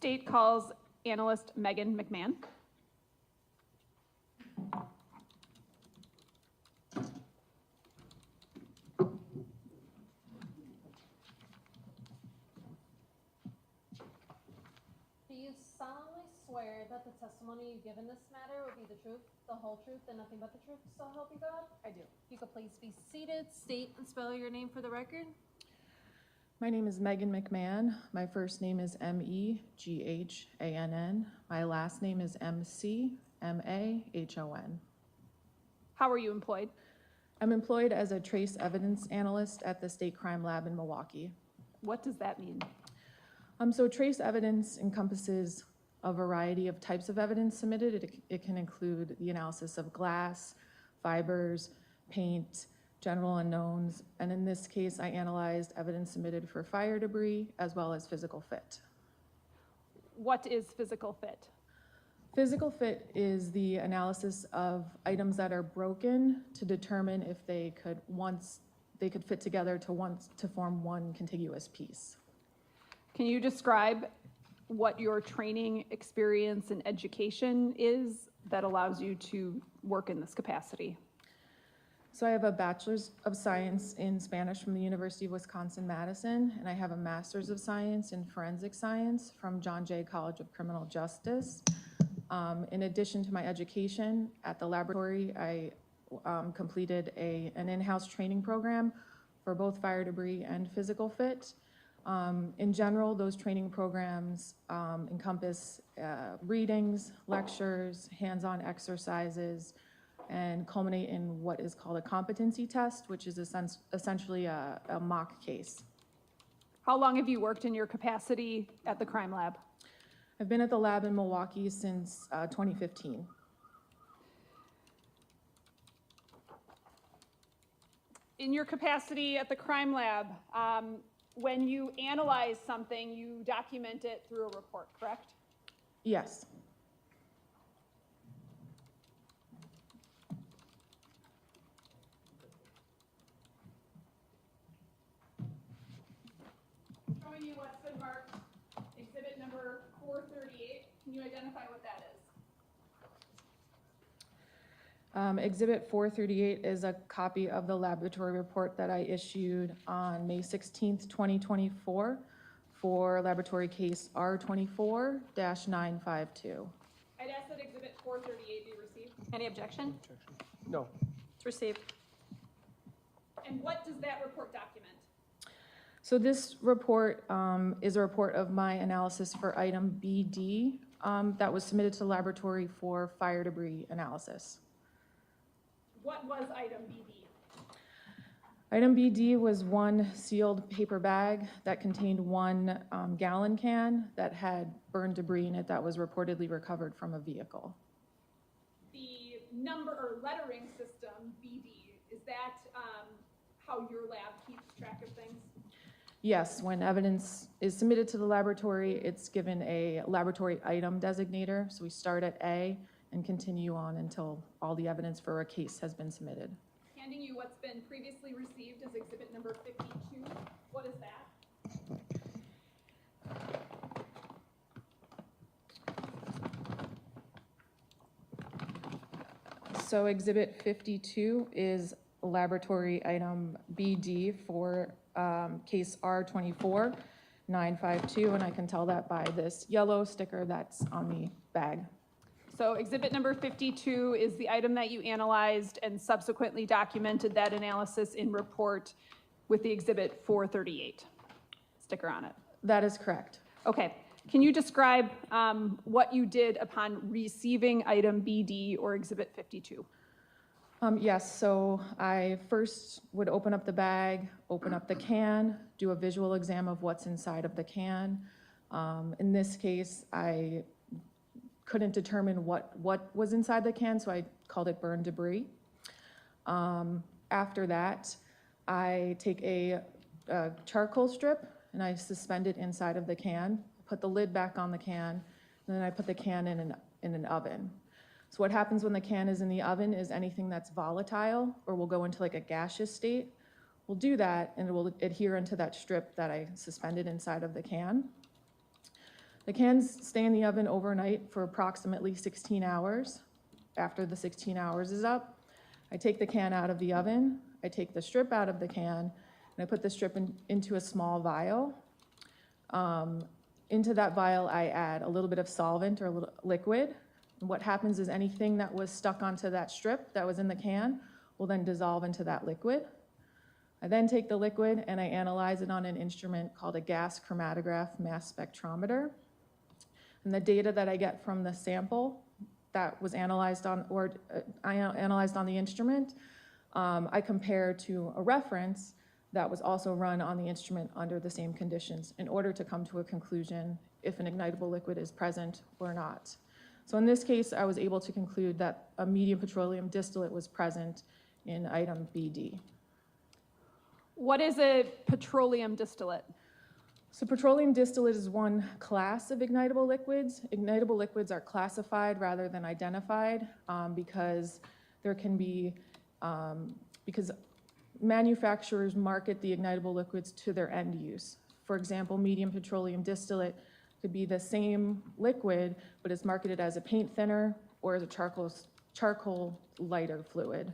state calls Analyst Megan McMahon. Do you solemnly swear that the testimony you give in this matter will be the truth, the whole truth, and nothing but the truth, so help you God? I do. You could please be seated, state and spell your name for the record. My name is Megan McMahon. My first name is M-E-G-H-A-N-N. My last name is M-C-M-A-H-O-N. How are you employed? I'm employed as a trace evidence analyst at the State Crime Lab in Milwaukee. What does that mean? So trace evidence encompasses a variety of types of evidence submitted. It can include the analysis of glass, fibers, paint, general unknowns, and in this case, I analyzed evidence submitted for fire debris as well as physical fit. What is physical fit? Physical fit is the analysis of items that are broken to determine if they could fit together to form one contiguous piece. Can you describe what your training, experience, and education is that allows you to work in this capacity? So I have a Bachelor's of Science in Spanish from the University of Wisconsin-Madison, and I have a Master's of Science in Forensic Science from John Jay College of Criminal Justice. In addition to my education at the laboratory, I completed an in-house training program for both fire debris and physical fit. In general, those training programs encompass readings, lectures, hands-on exercises, and culminate in what is called a competency test, which is essentially a mock case. How long have you worked in your capacity at the crime lab? I've been at the lab in Milwaukee since 2015. In your capacity at the crime lab, when you analyze something, you document it through a report, correct? Yes. Showing you what's been marked exhibit number 438. Can you identify what that is? Exhibit 438 is a copy of the laboratory report that I issued on May 16th, 2024 for laboratory case R24-952. I'd ask that exhibit 438 be received. Any objection? No. It's received. And what does that report document? So this report is a report of my analysis for item BD that was submitted to the laboratory for fire debris analysis. What was item BD? Item BD was one sealed paper bag that contained one gallon can that had burned debris in it that was reportedly recovered from a vehicle. The number or lettering system, BD, is that how your lab keeps track of things? Yes, when evidence is submitted to the laboratory, it's given a laboratory item designator. So we start at A and continue on until all the evidence for a case has been submitted. Handing you what's been previously received as exhibit number 52. What is that? So exhibit 52 is laboratory item BD for case R24-952, and I can tell that by this yellow sticker that's on the bag. So exhibit number 52 is the item that you analyzed and subsequently documented that analysis in report with the exhibit 438 sticker on it. That is correct. Okay. Can you describe what you did upon receiving item BD or exhibit 52? Yes, so I first would open up the bag, open up the can, do a visual exam of what's inside of the can. In this case, I couldn't determine what was inside the can, so I called it burned debris. After that, I take a charcoal strip and I suspend it inside of the can, put the lid back on the can, and then I put the can in an oven. So what happens when the can is in the oven is anything that's volatile or will go into like a gaseous state, we'll do that and it will adhere into that strip that I suspended inside of the can. The cans stay in the oven overnight for approximately 16 hours. After the 16 hours is up, I take the can out of the oven, I take the strip out of the can, and I put the strip into a small vial. Into that vial, I add a little bit of solvent or a little liquid. And what happens is anything that was stuck onto that strip that was in the can will then dissolve into that liquid. I then take the liquid and I analyze it on an instrument called a gas chromatograph-mass spectrometer. And the data that I get from the sample that was analyzed on, or I analyzed on the instrument, I compare to a reference that was also run on the instrument under the same conditions in order to come to a conclusion if an ignitable liquid is present or not. So in this case, I was able to conclude that a medium petroleum distillate was present in item BD. What is a petroleum distillate? So petroleum distillate is one class of ignitable liquids. Ignitable liquids are classified rather than identified because there can be, because manufacturers market the ignitable liquids to their end use. For example, medium petroleum distillate could be the same liquid, but it's marketed as a paint thinner or as a charcoal lighter fluid.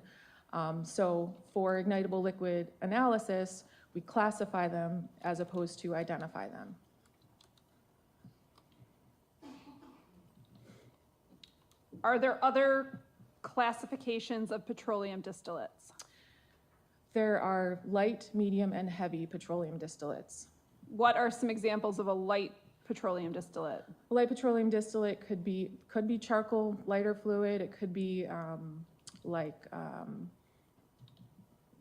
So for ignitable liquid analysis, we classify them as opposed to identify them. Are there other classifications of petroleum distillates? There are light, medium, and heavy petroleum distillates. What are some examples of a light petroleum distillate? A light petroleum distillate could be charcoal lighter fluid. It could be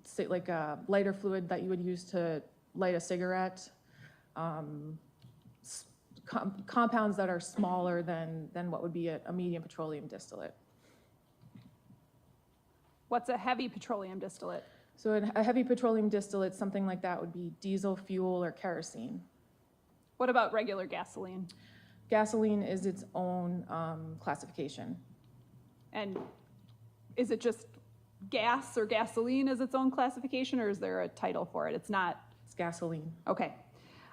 say like a lighter fluid that you would use to light a cigarette. Compounds that are smaller than what would be a medium petroleum distillate. What's a heavy petroleum distillate? So a heavy petroleum distillate, something like that would be diesel fuel or kerosene. What about regular gasoline? Gasoline is its own classification. And is it just gas or gasoline as its own classification, or is there a title for it? It's not. It's gasoline. Okay.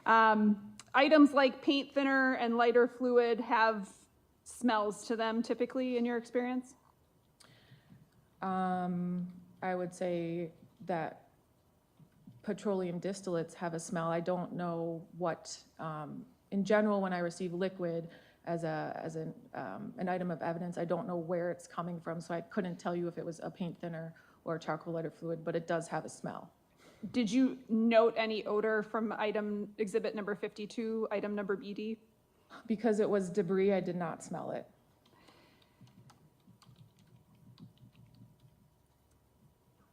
Items like paint thinner and lighter fluid have smells to them typically in your experience? I would say that petroleum distillates have a smell. I don't know what, in general, when I receive liquid as an item of evidence, I don't know where it's coming from, so I couldn't tell you if it was a paint thinner or a charcoal lighter fluid, but it does have a smell. Did you note any odor from exhibit number 52, item number BD? Because it was debris, I did not smell it.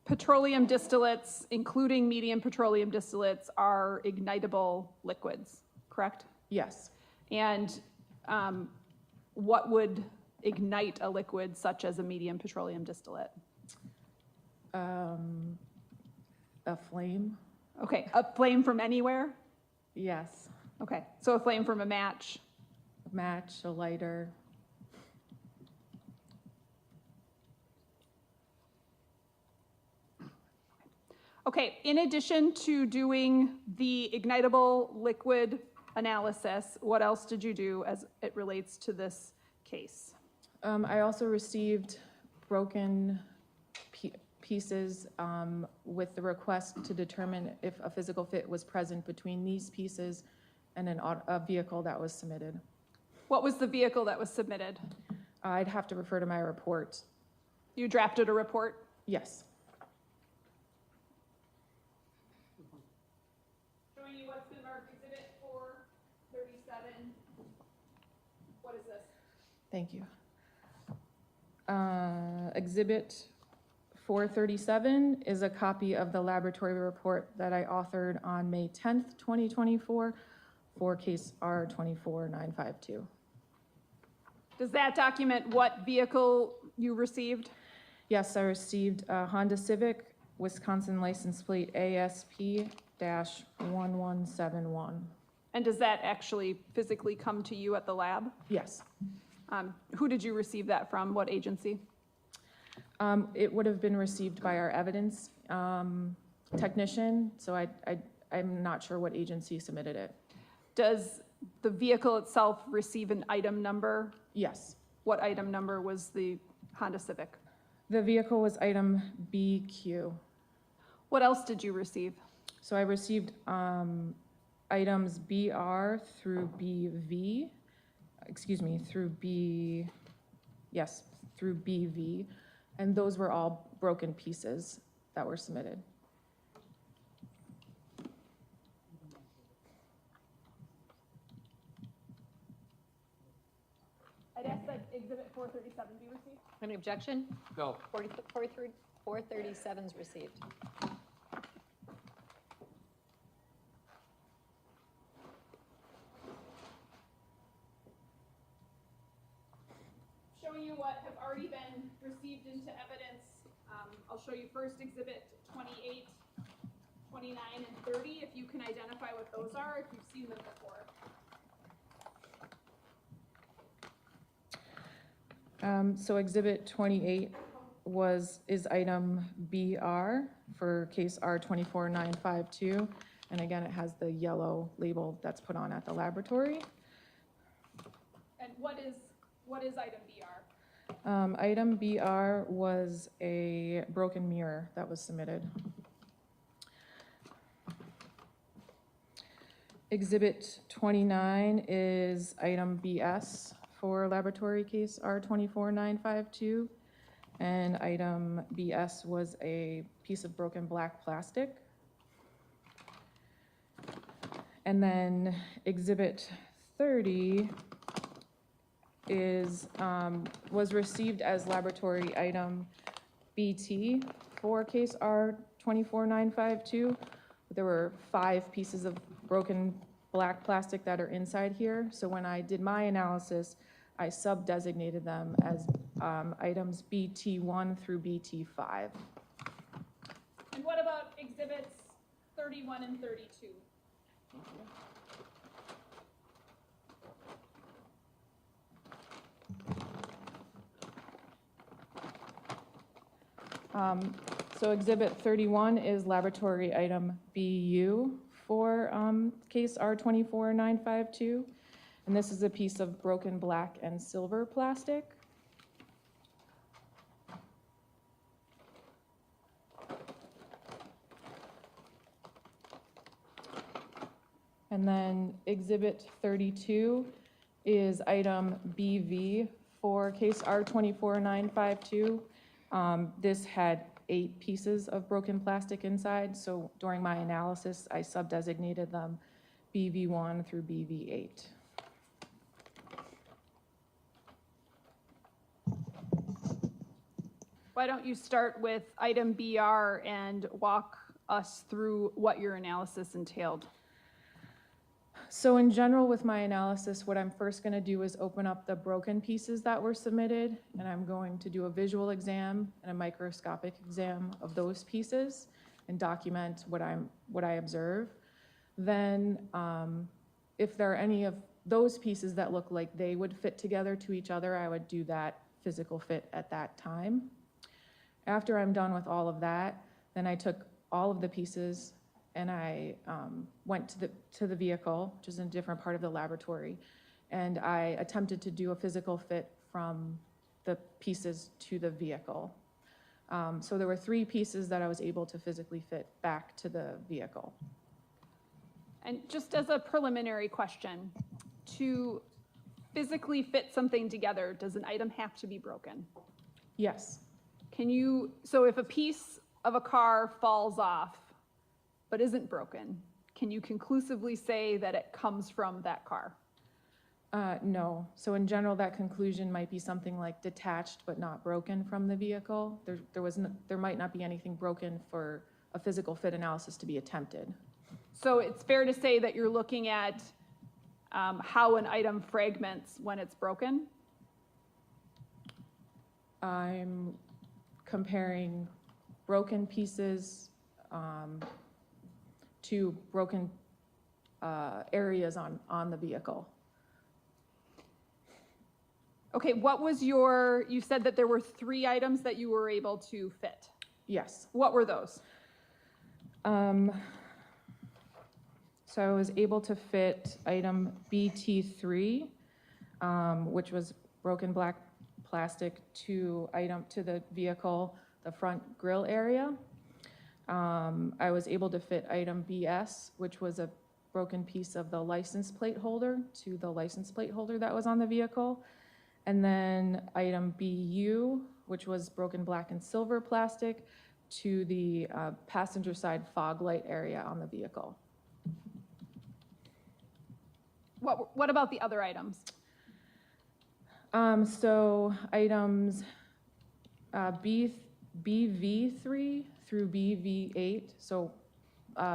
Petroleum distillates, including medium petroleum distillates, are ignitable liquids, correct? Yes. And what would ignite a liquid such as a medium petroleum distillate? A flame? Okay, a flame from anywhere? Yes. Okay, so a flame from a match? A match, a lighter. Okay, in addition to doing the ignitable liquid analysis, what else did you do as it relates to this case? I also received broken pieces with the request to determine if a physical fit was present between these pieces and a vehicle that was submitted. What was the vehicle that was submitted? I'd have to refer to my report. You drafted a report? Yes. Showing you what's been marked exhibit 437. What is this? Thank you. Exhibit 437 is a copy of the laboratory report that I authored on May 10th, 2024 for case R24952. Does that document what vehicle you received? Yes, I received a Honda Civic, Wisconsin license plate ASP-1171. And does that actually physically come to you at the lab? Yes. Who did you receive that from? What agency? It would have been received by our evidence technician, so I'm not sure what agency submitted it. Does the vehicle itself receive an item number? Yes. What item number was the Honda Civic? The vehicle was item BQ. What else did you receive? So I received items BR through BV, through BV, and those were all broken pieces that were submitted. I'd ask that Exhibit 437 be received. Any objection? No. 437's received. Showing you what have already been received into evidence. I'll show you first Exhibit 28, 29, and 30, if you can identify what those are, if you've seen them before. So Exhibit 28 is item BR for case R24952, and again, it has the yellow label that's put on at the laboratory. And what is item BR? Item BR was a broken mirror that was submitted. Exhibit 29 is item BS for laboratory case R24952, and item BS was a piece of broken black plastic. And then Exhibit 30 was received as laboratory item BT for case R24952. There were 5 pieces of broken black plastic that are inside here. So when I did my analysis, I sub-designated them as items BT1 through BT5. And what about Exhibits 31 and 32? So Exhibit 31 is laboratory item BU for case R24952. And this is a piece of broken black and silver plastic. And then Exhibit 32 is item BV for case R24952. This had 8 pieces of broken plastic inside, so during my analysis, I sub-designated them BV1 through BV8. Why don't you start with item BR and walk us through what your analysis entailed? So in general, with my analysis, what I'm first going to do is open up the broken pieces that were submitted, and I'm going to do a visual exam and a microscopic exam of those pieces and document what I observe. Then, if there are any of those pieces that look like they would fit together to each other, I would do that physical fit at that time. After I'm done with all of that, then I took all of the pieces and I went to the vehicle, which is in a different part of the laboratory, and I attempted to do a physical fit from the pieces to the vehicle. So there were 3 pieces that I was able to physically fit back to the vehicle. And just as a preliminary question, to physically fit something together, does an item have to be broken? Yes. So if a piece of a car falls off but isn't broken, can you conclusively say that it comes from that car? No. So in general, that conclusion might be something like detached but not broken from the vehicle. There might not be anything broken for a physical fit analysis to be attempted. So it's fair to say that you're looking at how an item fragments when it's broken? I'm comparing broken pieces to broken areas on the vehicle. Okay, you said that there were 3 items that you were able to fit. Yes. What were those? So I was able to fit item BT3, which was broken black plastic to the vehicle, the front grille area. I was able to fit item BS, which was a broken piece of the license plate holder to the license plate holder that was on the vehicle. And then item BU, which was broken black and silver plastic to the passenger side fog light area on the vehicle. What about the other items? So items BV3 through BV8, so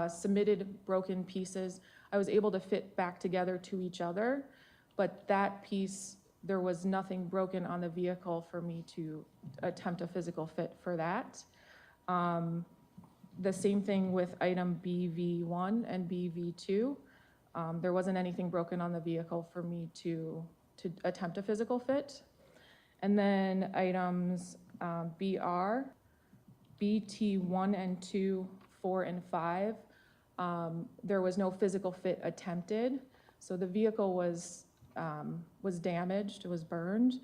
submitted broken pieces, I was able to fit back together to each other, but that piece, there was nothing broken on the vehicle for me to attempt a physical fit for that. The same thing with item BV1 and BV2. There wasn't anything broken on the vehicle for me to attempt a physical fit. And then items BR, BT1 and 2, 4 and 5, there was no physical fit attempted. So the vehicle was damaged, it was burned.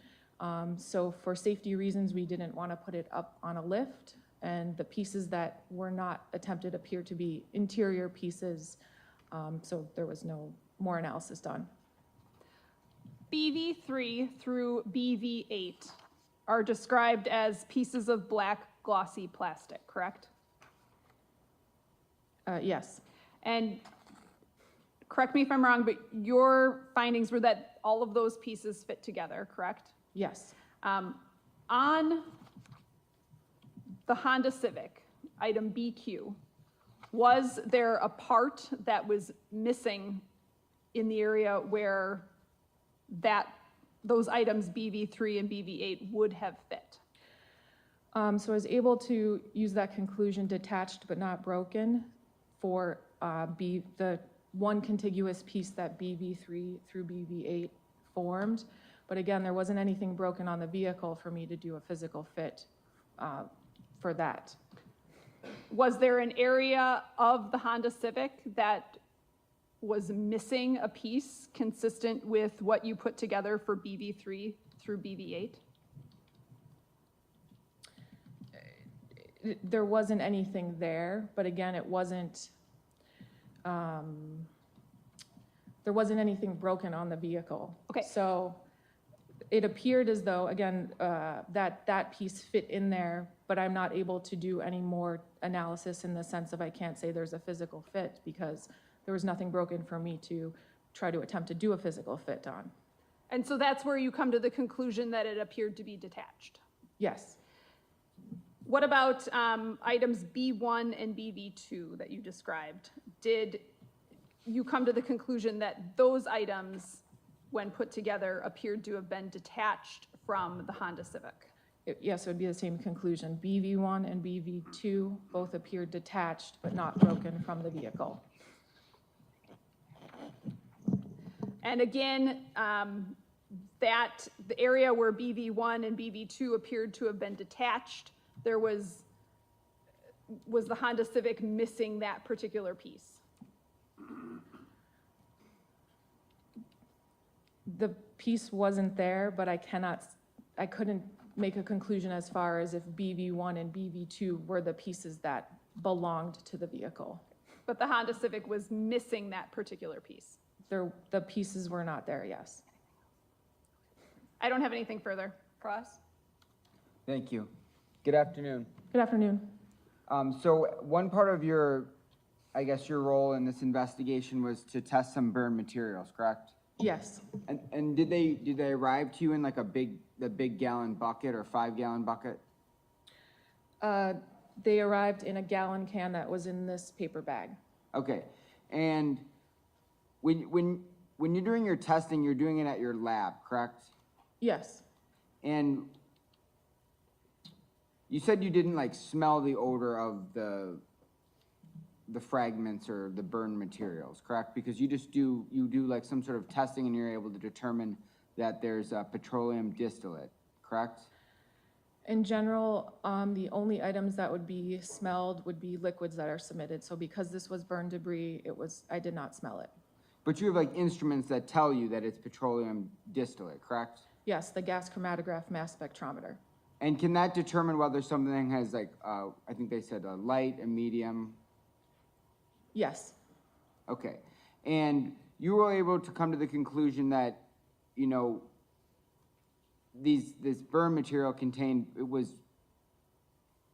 So for safety reasons, we didn't want to put it up on a lift. And the pieces that were not attempted appear to be interior pieces. So there was no more analysis done. BV3 through BV8 are described as pieces of black glossy plastic, correct? Yes. And correct me if I'm wrong, but your findings were that all of those pieces fit together, correct? Yes. On the Honda Civic, item BQ, was there a part that was missing in the area where those items BV3 and BV8 would have fit? So I was able to use that conclusion, detached but not broken, for the one contiguous piece that BV3 through BV8 formed. But again, there wasn't anything broken on the vehicle for me to do a physical fit for that. Was there an area of the Honda Civic that was missing a piece consistent with what you put together for BV3 through BV8? There wasn't anything there, but again, it wasn't, there wasn't anything broken on the vehicle. Okay. So it appeared as though, again, that piece fit in there, but I'm not able to do any more analysis in the sense of I can't say there's a physical fit because there was nothing broken for me to try to attempt to do a physical fit on. And so that's where you come to the conclusion that it appeared to be detached. Yes. What about items B1 and BV2 that you described? Did you come to the conclusion that those items, when put together, appeared to have been detached from the Honda Civic? Yes, it would be the same conclusion. BV1 and BV2 both appeared detached but not broken from the vehicle. And again, the area where BV1 and BV2 appeared to have been detached, there was the Honda Civic missing that particular piece? The piece wasn't there, but I couldn't make a conclusion as far as if BV1 and BV2 were the pieces that belonged to the vehicle. But the Honda Civic was missing that particular piece? The pieces were not there, yes. I don't have anything further. Cross? Thank you. Good afternoon. Good afternoon. So one part of your role in this investigation was to test some burn materials, correct? Yes. And did they arrive to you in like the big gallon bucket or 5-gallon bucket? They arrived in a gallon can that was in this paper bag. Okay. And when you're doing your testing, you're doing it at your lab, correct? Yes. And you said you didn't like smell the odor of the fragments or the burn materials, correct? Because you do like some sort of testing and you're able to determine that there's a petroleum distillate, correct? In general, the only items that would be smelled would be liquids that are submitted. So because this was burn debris, I did not smell it. But you have like instruments that tell you that it's petroleum distillate, correct? Yes, the gas chromatograph-mass spectrometer. And can that determine whether something has like, I think they said a light, a medium? Yes, Okay. And you were able to come to the conclusion that, you know, this burn material it was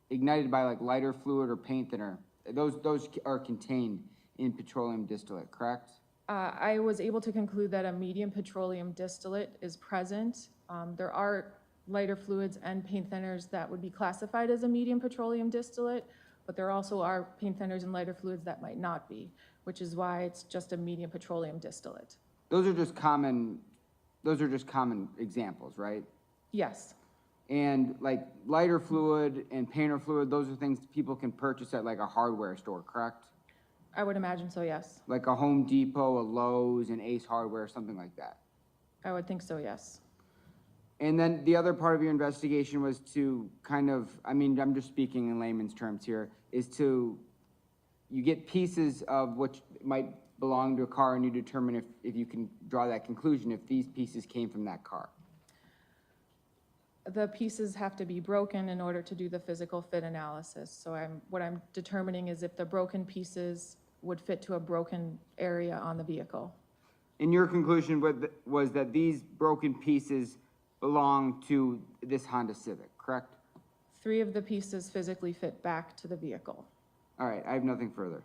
ignited by like lighter fluid or paint thinner. Those are contained in petroleum distillate, correct? I was able to conclude that a medium petroleum distillate is present. There are lighter fluids and paint thinners that would be classified as a medium petroleum distillate, but there also are paint thinners and lighter fluids that might not be, which is why it's just a medium petroleum distillate. Those are just common examples, right? Yes, And like lighter fluid and painter fluid, those are things people can purchase at like a hardware store, correct? I would imagine so, yes. Like a Home Depot, a Lowe's, an Ace Hardware, something like that. I would think so, yes. And then the other part of your investigation was to kind of, I mean, I'm just speaking in layman's terms here, you get pieces of what might belong to a car and you determine if you can draw that conclusion, if these pieces came from that car. The pieces have to be broken in order to do the physical fit analysis. So what I'm determining is if the broken pieces would fit to a broken area on the vehicle. And your conclusion was that these broken pieces belong to this Honda Civic, correct? 3 of the pieces physically fit back to the vehicle. All right, I have nothing further.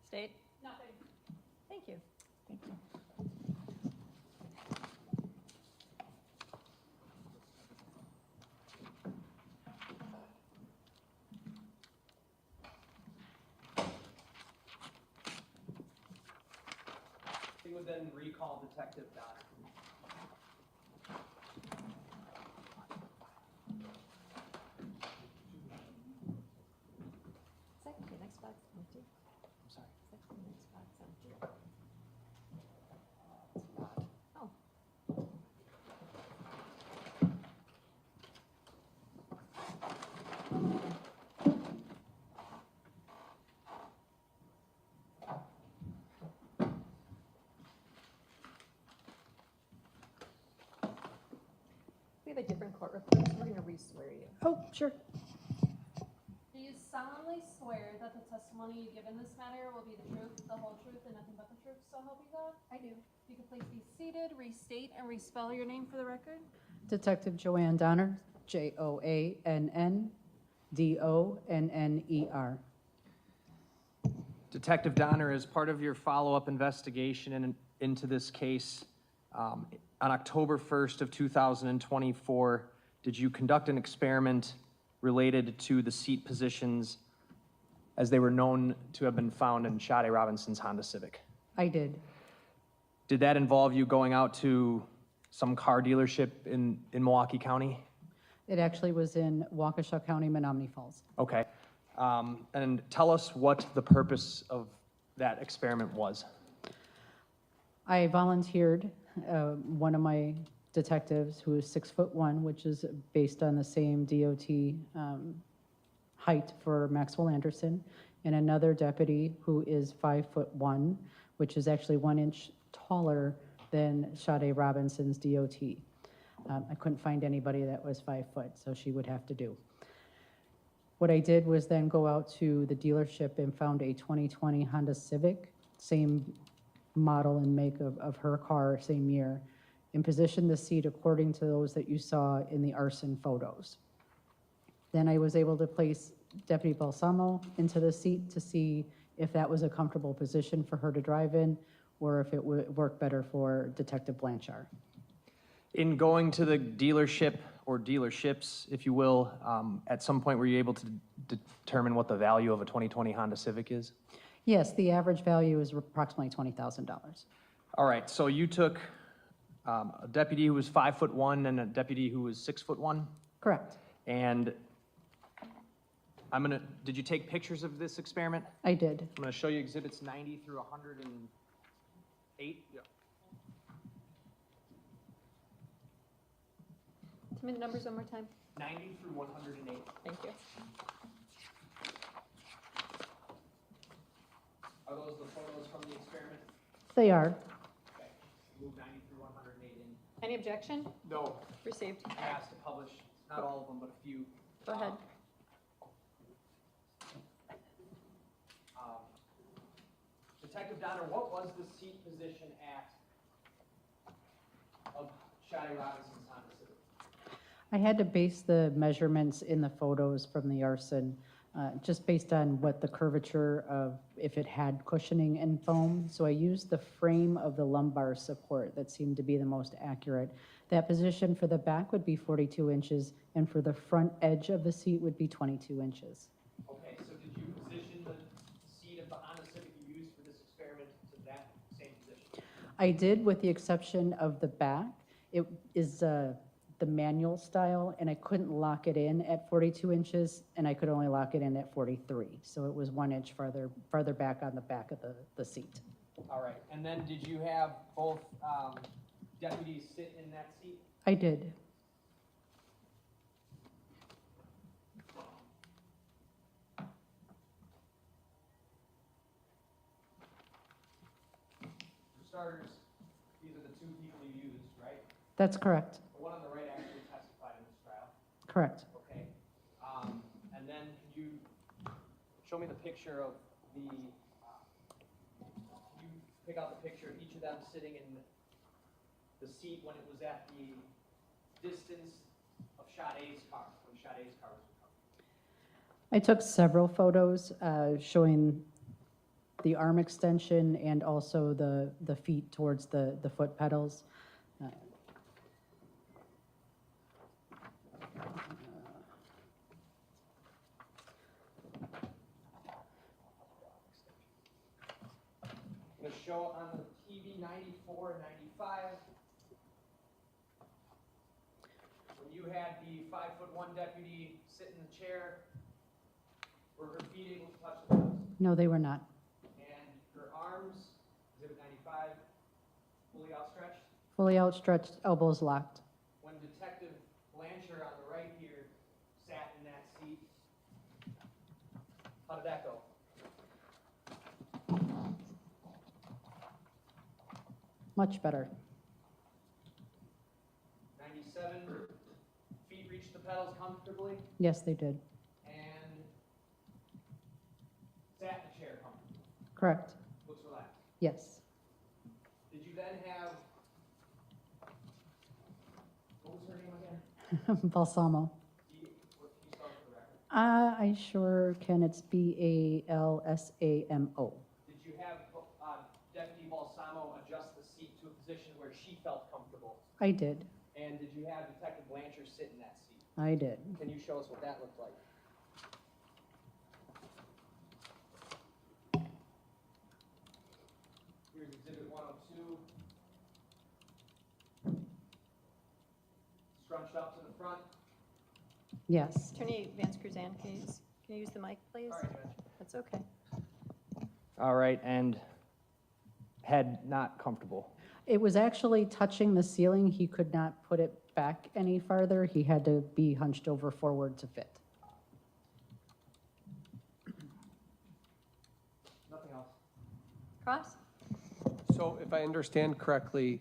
State? Nothing. Thank you. Thank you. He would then recall Detective Donner. Second, the next box empty. I'm sorry. Second, the next box empty. Oh. We have a different court reporter, so we're gonna re-swear you. Oh, sure. Do you solemnly swear that the testimony you give in this matter will be the truth, the whole truth, and nothing but the truth, so help you God? I do. You can please be seated, restate, and respell your name for the record. Detective Joanne Donner, Joannndonner. Detective Donner, as part of your follow-up investigation into this case, on October 1st of 2024, did you conduct an experiment related to the seat positions as they were known to have been found in Sade Robinson's Honda Civic? I did. Did that involve you going out to some car dealership in Milwaukee County? It actually was in Waukesha County, Menominee Falls. Okay. And tell us what the purpose of that experiment was. I volunteered one of my detectives who is 6'1", which is based on the same DOT height for Maxwell Anderson, and another deputy who is 5'1", which is actually 1 inch taller than Sade Robinson's DOT. I couldn't find anybody that was 5 foot, so she would have to do. What I did was then go out to the dealership and found a 2020 Honda Civic, same model and make of her car, same year, and positioned the seat according to those that you saw in the arson photos. Then I was able to place Deputy Balsamo into the seat to see if that was a comfortable position for her to drive in, or if it would work better for Detective Blanchard. In going to the dealership or dealerships, if you will, at some point were you able to determine what the value of a 2020 Honda Civic is? Yes, the average value is approximately $20,000. All right, so you took a deputy who was 5'1" and a deputy who was 6'1", Correct. and did you take pictures of this experiment? I did. I'm gonna show you exhibits 90 through 108. Yeah. Tell me the numbers one more time. 90 through 108. Thank you. Are those the photos from the experiment? They are. Okay. Move 90 through 108 in. Any objection? No. Received. I asked to publish, not all of them, but a few. Go ahead. Detective Donner, what was the seat position at of Sade Robinson's Honda Civic? I had to base the measurements in the photos from the arson, just based on what the curvature of, if it had cushioning and foam. So I used the frame of the lumbar support that seemed to be the most accurate. That position for the back would be 42 inches, and for the front edge of the seat would be 22 inches. Okay, so did you position the seat of the Honda Civic you used for this experiment to that same position? I did, with the exception of the back. It is the manual style, and I couldn't lock it in at 42 inches, and I could only lock it in at 43. So it was 1 inch farther back on the back of the seat. All right, and then did you have both deputies sit in that seat? I did. For starters, these are the two people you used, right? That's correct. The one on the right actually testified in this trial. Correct. Okay. And then could you show me the picture of the, you pick out the picture of each of them sitting in the seat when it was at the distance of Sade's car, when Sade's car was recovered? I took several photos showing the arm extension and also the feet towards the foot pedals. I'm going to show on the TV 94 and 95. When you had the 5'1" deputy sit in the chair, were her feet able to touch the pedals? No, they were not. And her arms, exhibit 95, fully outstretched? Fully outstretched, elbows locked. When Detective Blanchard on the right here sat in that seat, how did that go? Much better. 97, feet reached the pedals comfortably Yes, they did. and sat in the chair comfortably. Correct. Looks relaxed. Yes. Did you then have, what was her name again? Balsamo. Can you spell it for the record? I sure can. It's Balsamo. Did you have Deputy Balsamo adjust the seat to a position where she felt comfortable? I did. And did you have Detective Blanchard sit in that seat? I did. Can you show us what that looked like? Here's Exhibit 102. Scrunched up to the front. Yes. Attorney Vance Cruzan, can you use the mic, please? Sorry, Judge. That's okay. All right, and head not comfortable. It was actually touching the ceiling. He could not put it back any farther. He had to be hunched over forward to fit. Nothing else. Cross? So if I understand correctly,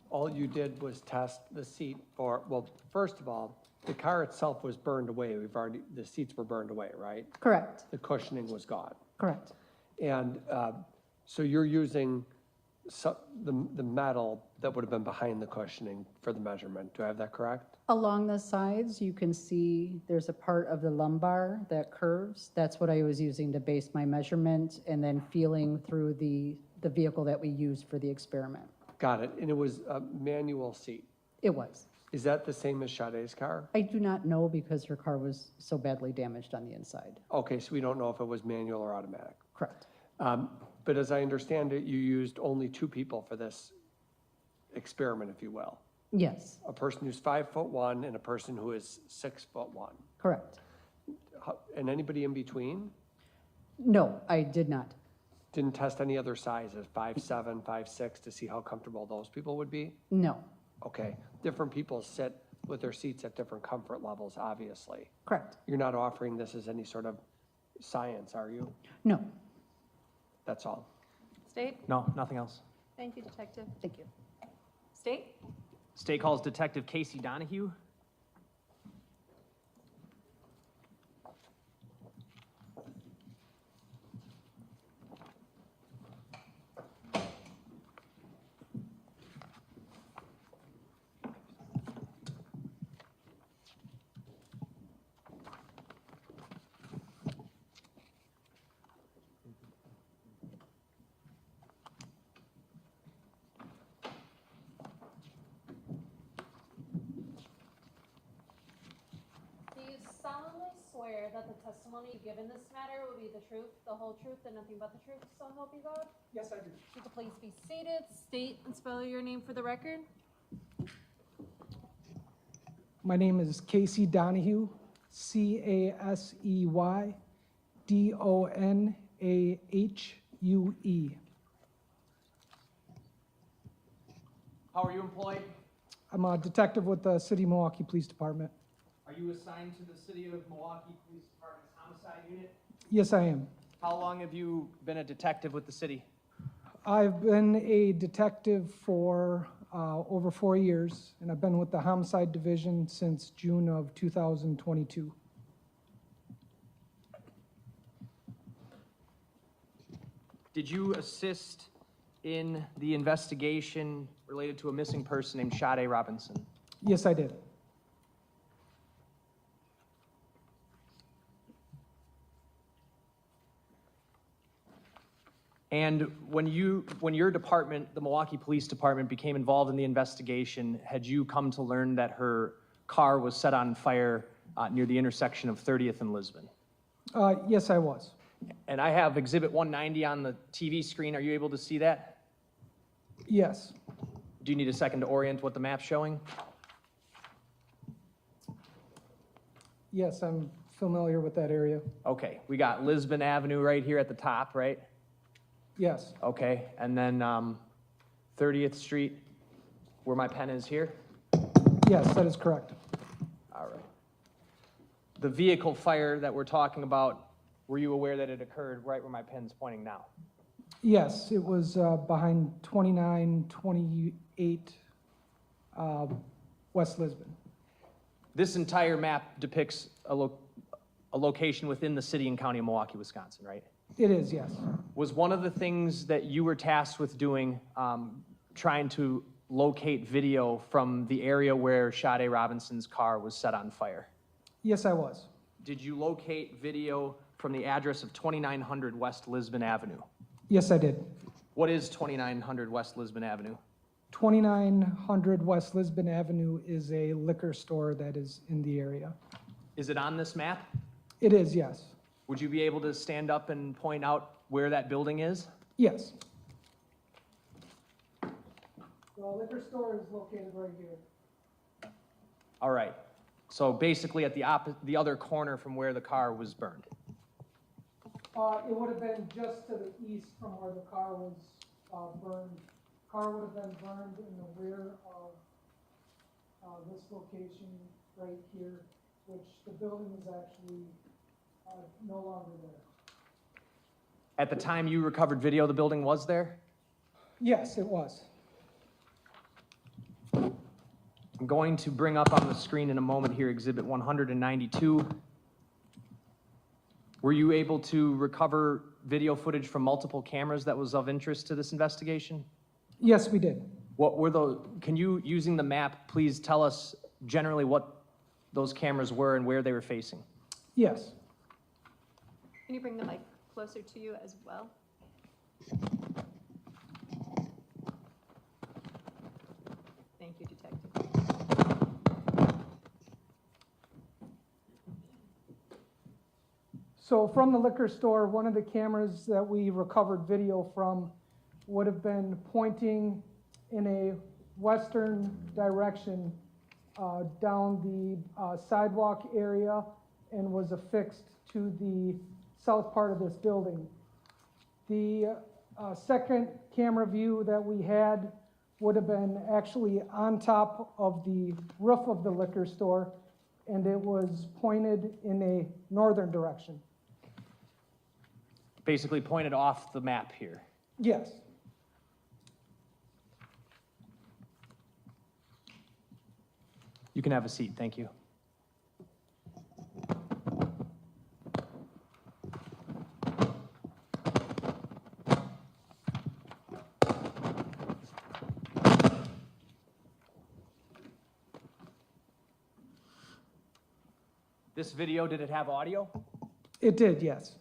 all you did was test the seat for, well, first of all, the car itself was burned away. The seats were burned away, right? Correct. The cushioning was gone. Correct. And so you're using the metal that would have been behind the cushioning for the measurement. Do I have that correct? Along the sides, you can see there's a part of the lumbar that curves. That's what I was using to base my measurement, and then feeling through the vehicle that we used for the experiment. Got it. And it was a manual seat. It was. Is that the same as Sade's car? I do not know because her car was so badly damaged on the inside. Okay, so we don't know if it was manual or automatic. Correct. But as I understand it, you used only two people for this experiment, if you will. Yes, A person who's 5'1" and a person who is 6'1". correct. And anybody in between? No, I did not. Didn't test any other sizes, 5'7", 5'6", to see how comfortable those people would be? No, Okay, different people sit with their seats at different comfort levels, obviously. Correct. You're not offering this as any sort of science, are you? No. State? No, nothing else. Thank you, Detective. Thank you. State? State calls Detective Casey Donahue. Do you solemnly swear that the testimony you give in this matter will be the truth, the whole truth, and nothing but the truth, so help you God? Yes, I do. You can please be seated, state and spell your name for the record. My name is Casey Donahue, Casey Donahue. How are you employed? I'm a detective with the City of Milwaukee Police Department. Are you assigned to the City of Milwaukee Police Department's homicide unit? Yes, I am. How long have you been a detective with the city? I've been a detective for over 4 years, and I've been with the Homicide Division since June of 2022. Did you assist in the investigation related to a missing person named Sade Robinson? Yes, I did. And when your department, the Milwaukee Police Department, became involved in the investigation, had you come to learn that her car was set on fire near the intersection of 30th and Lisbon? Yes, I was. And I have Exhibit 190 on the TV screen. Are you able to see that? Yes. Do you need a second to orient what the map's showing? Yes, I'm familiar with that area. Okay, we got Lisbon Avenue right here at the top, right? Yes. Okay, and then 30th Street, where my pen is here? Yes, that is correct. All right. The vehicle fire that we're talking about, were you aware that it occurred right where my pen's pointing now? Yes, it was behind 2928 West Lisbon. This entire map depicts a location within the city and county of Milwaukee, Wisconsin, right? It is, yes. Was one of the things that you were tasked with doing trying to locate video from the area where Sade Robinson's car was set on fire? Yes, I was. Did you locate video from the address of 2900 West Lisbon Avenue? Yes, I did. What is 2900 West Lisbon Avenue? 2900 West Lisbon Avenue is a liquor store that is in the area. Is it on this map? It is, yes. Would you be able to stand up and point out where that building is? Yes. The liquor store is located right here. All right. So basically at the other corner from where the car was burned. It would have been just to the east from where the car was burned. Car would have been burned in the rear of this location right here, which the building is actually no longer there. At the time you recovered video, the building was there? Yes, it was. I'm going to bring up on the screen in a moment here Exhibit 192. Were you able to recover video footage from multiple cameras that was of interest to this investigation? Yes, we did. What were those? Can you, using the map, please tell us generally what those cameras were and where they were facing? Yes. Can you bring the mic closer to you as well? Thank you, Detective. So from the liquor store, one of the cameras that we recovered video from would have been pointing in a western direction down the sidewalk area and was affixed to the south part of this building. The second camera view that we had would have been actually on top of the roof of the liquor store, and it was pointed in a northern direction. Basically pointed off the map here. Yes. You can have a seat, thank you. This video, did it have audio? It did, yes.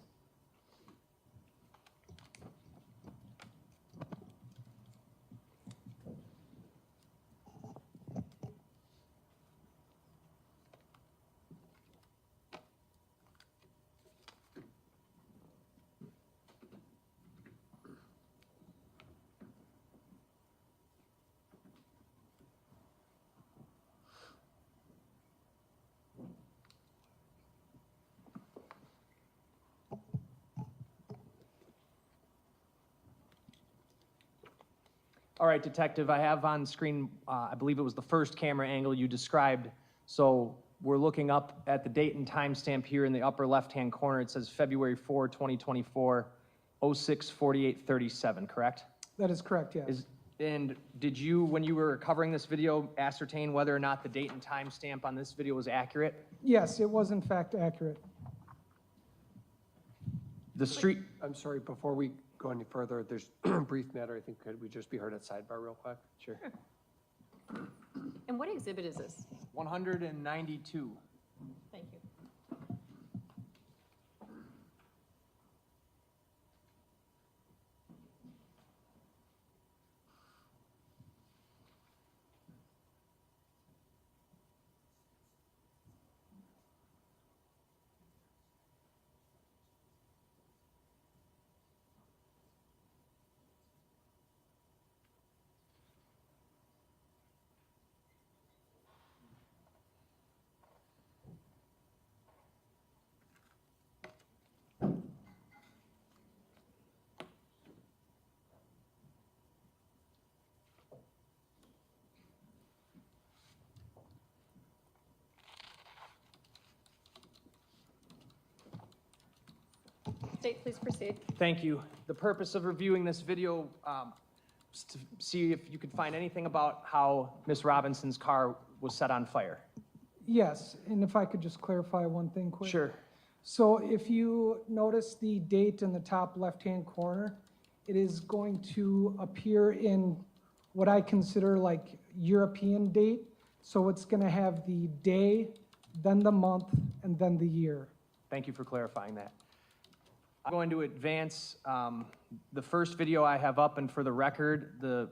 All right, Detective, I have on screen, I believe it was the first camera angle you described. So we're looking up at the date and timestamp here in the upper left-hand corner. It says February 4, 2024, 06:48:37, correct? That is correct, yes. And did you, when you were covering this video, ascertain whether or not the date and timestamp on this video was accurate? Yes, it was in fact accurate. The street, I'm sorry, before we go any further, there's a brief matter, I think, could we just be heard at sidebar real quick? sure. And what exhibit is this? 192. Thank you. State, please proceed. Thank you. The purpose of reviewing this video is to see if you could find anything about how Miss Robinson's car was set on fire. Yes, and if I could just clarify one thing quick. Sure. So if you notice the date in the top left-hand corner, it is going to appear in what I consider like European date. So it's gonna have the day, then the month, and then the year. Thank you for clarifying that. I'm going to advance the first video I have up, and for the record, the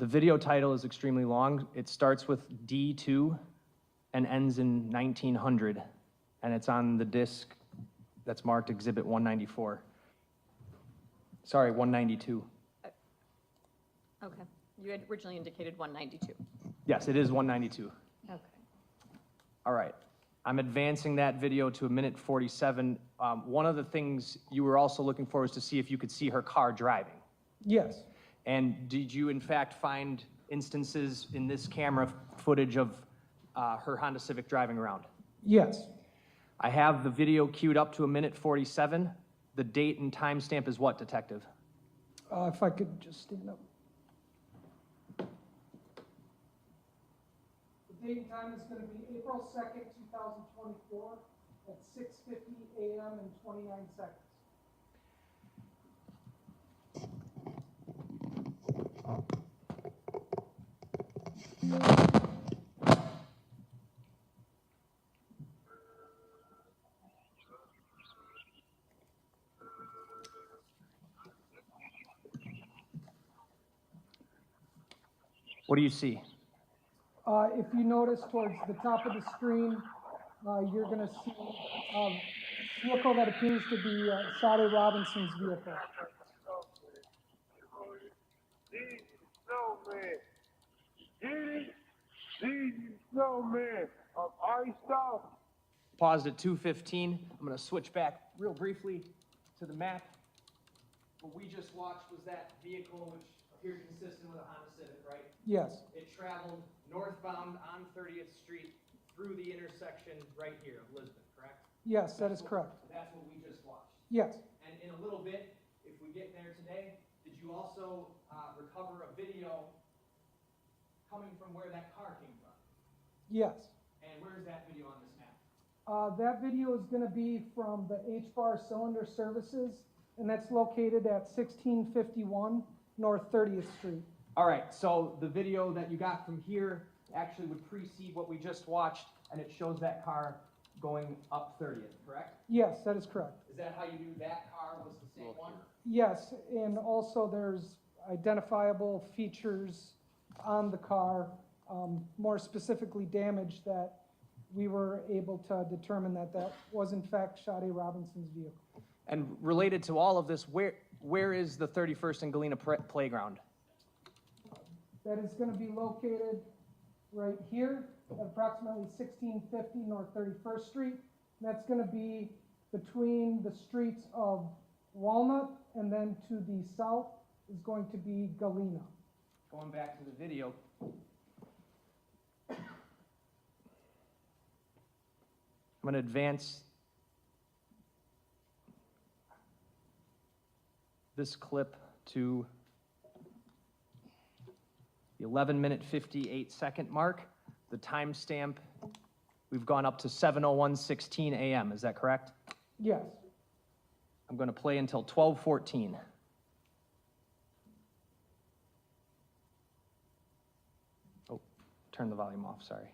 video title is extremely long. It starts with D2 and ends in 1900, and it's on the disc that's marked Exhibit 194. Sorry, 192. Okay. You had originally indicated 192. Yes, it is 192. Okay. All right. I'm advancing that video to 1:47. One of the things you were also looking for was to see if you could see her car driving. Yes, And did you in fact find instances in this camera footage of her Honda Civic driving around? yes. I have the video queued up to 1:47. The date and timestamp is what, Detective? If I could just stand up. The date and time is gonna be April 2nd, 2024 at 6:50 a.m. and 29 seconds. What do you see? If you notice towards the top of the screen, you're gonna see a vehicle that appears to be Sade Robinson's vehicle. Snowman, I'm iced out. Paused at 2:15. I'm going to switch back real briefly to the map. What we just watched was that vehicle which appeared consistent with a Honda Civic, right? Yes, It traveled northbound on 30th Street through the intersection right here of Lisbon, correct? yes, that is correct. That's what we just watched. Yes, And in a little bit, if we get there today, did you also recover a video coming from where that car came from? yes. And where is that video on this map? That video is going to be from the H-Bar Cylinder Services, and that's located at 1651 North 30th Street. All right, so the video that you got from here actually would precede what we just watched, and it shows that car going up 30th, correct? Yes, that is correct. Is that how you knew that car was the same one? Yes, and also there's identifiable features on the car, more specifically damage, that we were able to determine that that was in fact Sade Robinson's vehicle. And related to all of this, where is the 31st and Galena playground? That is going to be located right here at approximately 1650 North 31st Street. And that's going to be between the streets of Walnut, and then to the south is going to be Galena. Going back to the video. I'm going to advance this clip to the 11-minute 58-second mark. The timestamp, we've gone up to 7:01:16 a.m. Is that correct? Yes. I'm going to play until 12:14. Oh, turn the volume off, sorry.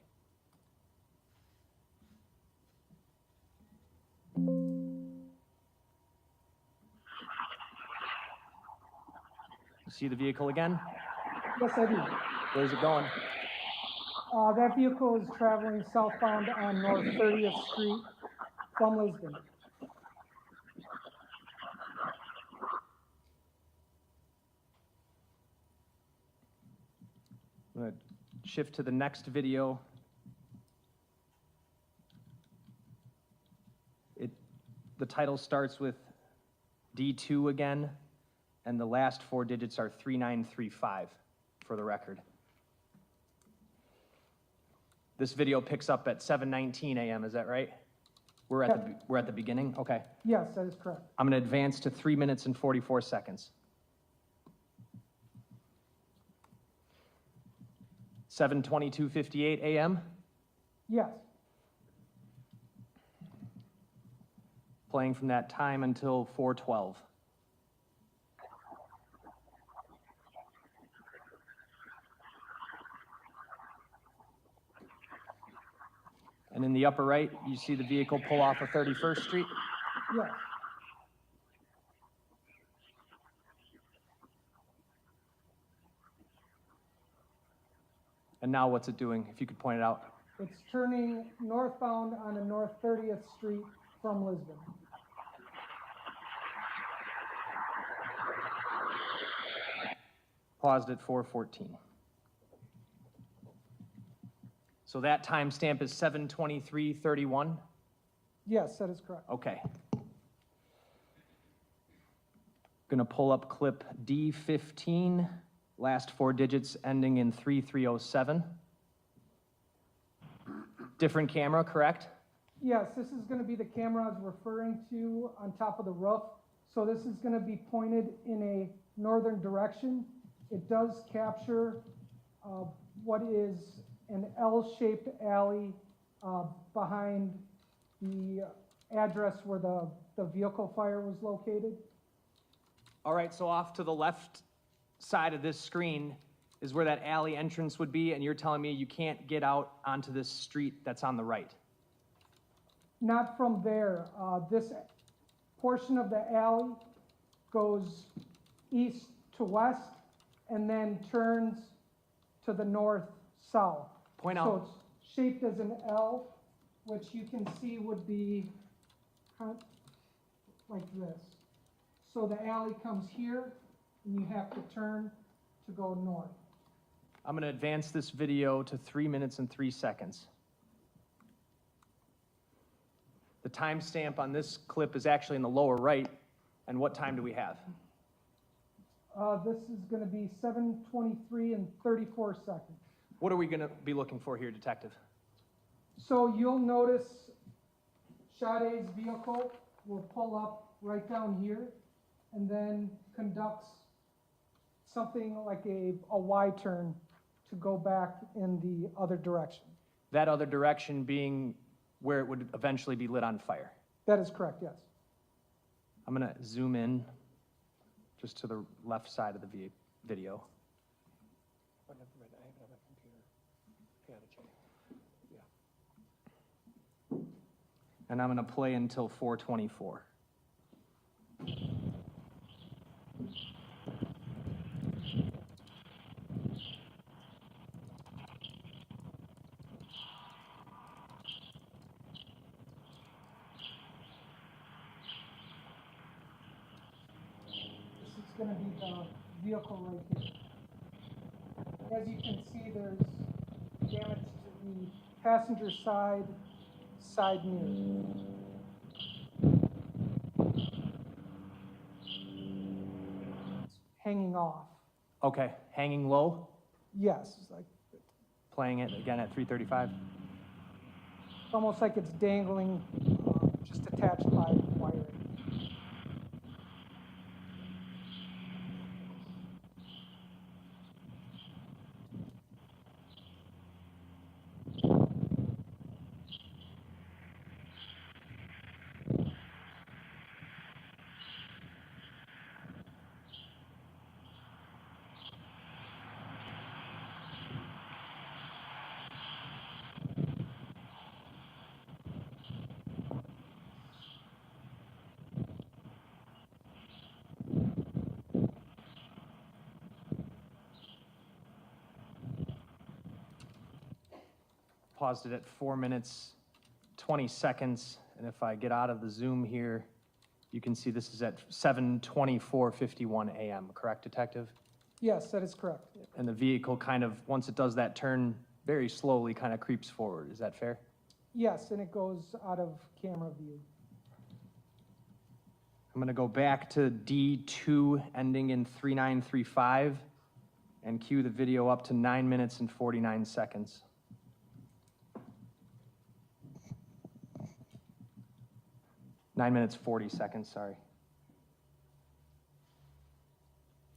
See the vehicle again? Yes, I do. Where's it going? That vehicle is traveling southbound on North 30th Street from Lisbon. I'm going to shift to the next video. The title starts with D2 again, and the last four digits are 3935 for the record. This video picks up at 7:19 a.m., is that right? We're at the beginning? Okay. Yes, that is correct. I'm going to advance to 3 minutes and 44 seconds. 7:22:58 a.m. Yes. Playing from that time until 4:12. And in the upper right, you see the vehicle pull off of 31st Street. Yes. And now what's it doing, if you could point it out? It's turning northbound onto North 30th Street from Lisbon. Paused at 4:14. So that timestamp is 7:23:31? Yes, that is correct. Okay. Gonna pull up clip D15, last four digits ending in 3307. Different camera, correct? Yes, this is going to be the camera I was referring to on top of the roof. So this is going to be pointed in a northern direction. It does capture what is an L-shaped alley behind the address where the vehicle fire was located. All right, so off to the left side of this screen is where that alley entrance would be, and you're telling me you can't get out onto this street that's on the right? Not from there. This portion of the alley goes east to west and then turns to the north-south. Point So out. it's shaped as an L, which you can see would be like this. So the alley comes here, and you have to turn to go north. I'm going to advance this video to 3 minutes and 3 seconds. The timestamp on this clip is actually in the lower right, and what time do we have? This is gonna be 7:23 and 34 seconds. What are we gonna be looking for here, Detective? So you'll notice Sade's vehicle will pull up right down here and then conducts something like a Y-turn to go back in the other direction. That other direction being where it would eventually be lit on fire. That is correct, yes. I'm gonna zoom in just to the left side of the video. Oh, never mind, I have it on my computer. I gotta check. Yeah. And I'm gonna play until 4:24. This is gonna be the vehicle right here. As you can see, there's damage to the passenger side mirror. It's hanging off. Okay, hanging low, Yes, it's like, playing it again at 3:35. it's almost like it's dangling, just attached by wiring. Paused it at 4 minutes, 20 seconds, and if I get out of the zoom here, you can see this is at 7:24:51 a.m., correct, Detective? Yes, that is correct. And the vehicle kind of, once it does that turn, very slowly kind of creeps forward, is that fair? Yes, and it goes out of camera view. I'm gonna go back to D2 ending in 3935 and cue the video up to 9 minutes and 49 seconds. 9 minutes, 40 seconds, sorry.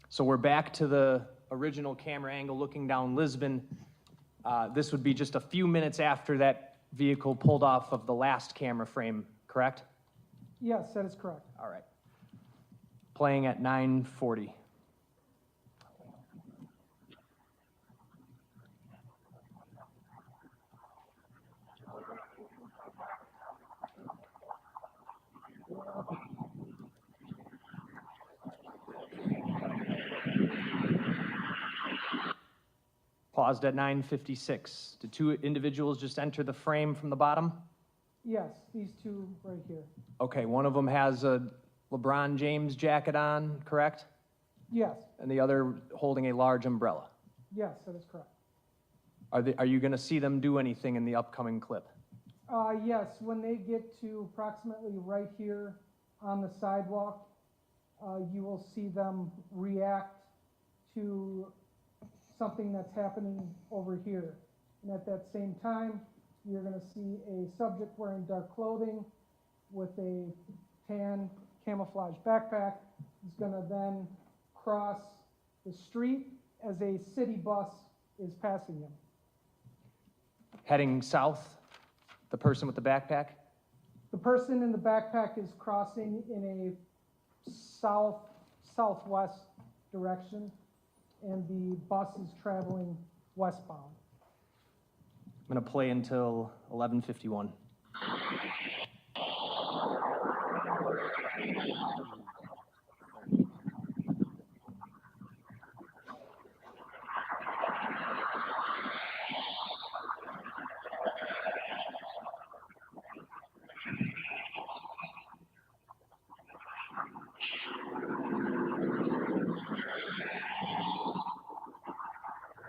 So we're back to the original camera angle looking down Lisbon. This would be just a few minutes after that vehicle pulled off of the last camera frame, correct? Yes, that is correct. All right. Playing at 9:40. Paused at 9:56. Did two individuals just enter the frame from the bottom? Yes, these two right here. Okay, one of them has a LeBron James jacket on, correct? Yes, And the other holding a large umbrella. yes, that is correct. Are you gonna see them do anything in the upcoming clip? Yes, when they get to approximately right here on the sidewalk, you will see them react to something that's happening over here. And at that same time, you're gonna see a subject wearing dark clothing with a tan camouflage backpack. He's gonna then cross the street as a city bus is passing him. Heading south, the person with the backpack? The person in the backpack is crossing in a southwest direction, and the bus is traveling westbound. I'm gonna play until 11:51.